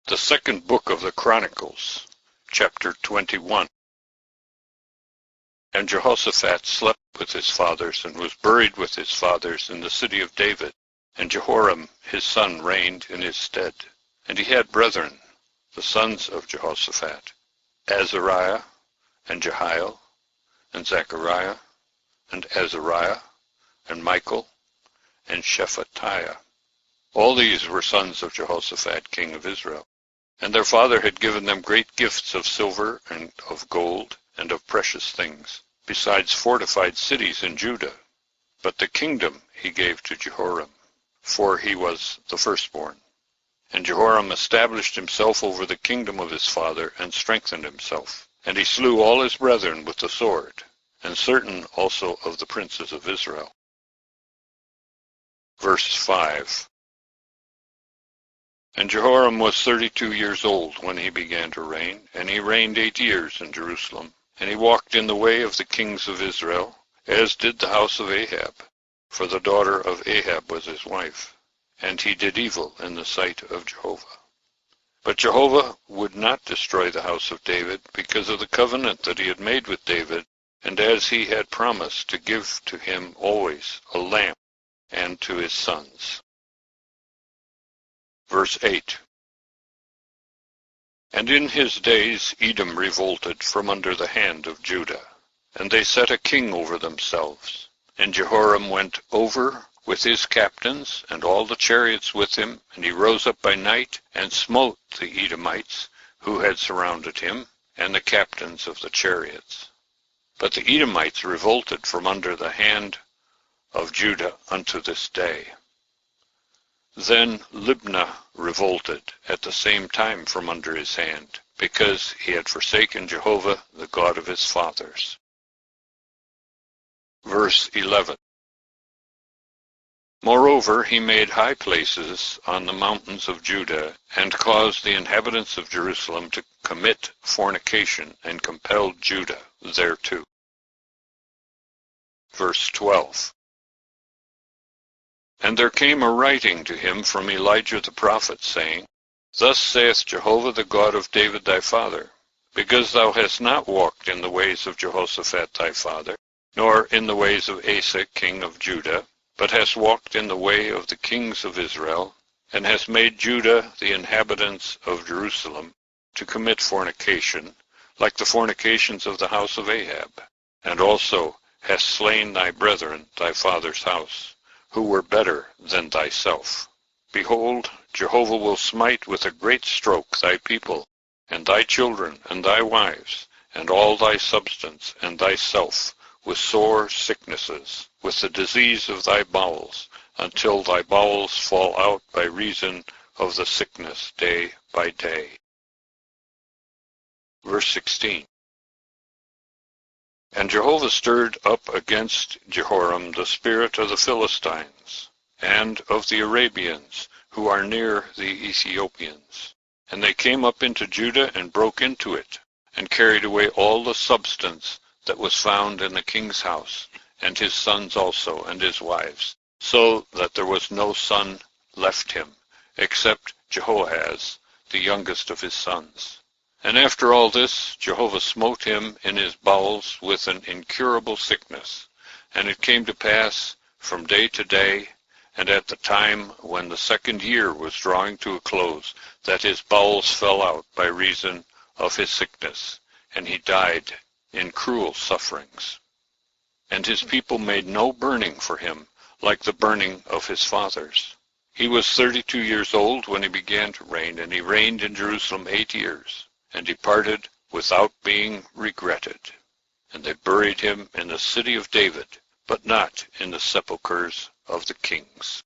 The second book of the Chronicles, chapter 21. And Jehoshaphat slept with his fathers, and was buried with his fathers in the city of David. And Jehoram his son reigned in his stead. And he had brethren, the sons of Jehoshaphat, Azariah, and Jehiel, and Zechariah, and Azariah, and Michael, and Shephatiah. All these were sons of Jehoshaphat king of Israel. And their father had given them great gifts of silver, and of gold, and of precious things, besides fortified cities in Judah. But the kingdom he gave to Jehoram, for he was the firstborn. And Jehoram established himself over the kingdom of his father, and strengthened himself. And he slew all his brethren with the sword, and certain also of the princes of Israel. Verse 5. And Jehoram was 32 years old when he began to reign, and he reigned 8 years in Jerusalem. And he walked in the way of the kings of Israel, as did the house of Ahab, for the daughter of Ahab was his wife. And he did evil in the sight of Jehovah. But Jehovah would not destroy the house of David, because of the covenant that he had made with David, and as he had promised to give to him always a lamp, and to his sons. Verse 8. And in his days Edom revolted from under the hand of Judah, and they set a king over themselves. And Jehoram went over with his captains, and all the chariots with him, and he rose up by night, and smote the Edomites, who had surrounded him, and the captains of the chariots. But the Edomites revolted from under the hand of Judah unto this day. Then Libnah revolted at the same time from under his hand, because he had forsaken Jehovah, the God of his fathers. Verse 11. Moreover, he made high places on the mountains of Judah, and caused the inhabitants of Jerusalem to commit fornication, and compelled Judah thereto. Verse 12. And there came a writing to him from Elijah the prophet, saying, Thus saith Jehovah the God of David thy father, because thou hast not walked in the ways of Jehoshaphat thy father, nor in the ways of Asa king of Judah, but hast walked in the way of the kings of Israel, and hast made Judah the inhabitants of Jerusalem to commit fornication, like the fornications of the house of Ahab, and also hast slain thy brethren, thy father's house, who were better than thyself. Behold, Jehovah will smite with a great stroke thy people, and thy children, and thy wives, and all thy substance, and thyself, with sore sicknesses, with the disease of thy bowels, until thy bowels fall out by reason of the sickness day by day. Verse 16. And Jehovah stirred up against Jehoram the spirit of the Philistines, and of the Arabians, who are near the Ethiopians. And they came up into Judah, and broke into it, and carried away all the substance that was found in the king's house, and his sons also, and his wives, so that there was no son left him, except Jehoahaz, the youngest of his sons. And after all this, Jehovah smote him in his bowels with an incurable sickness. And it came to pass from day to day, and at the time when the 2nd year was drawing to a close, that his bowels fell out by reason of his sickness, and he died in cruel sufferings. And his people made no burning for him, like the burning of his fathers. He was 32 years old when he began to reign, and he reigned in Jerusalem 8 years. And departed without being regretted. And they buried him in the city of David, but not in the sepulchres of the kings.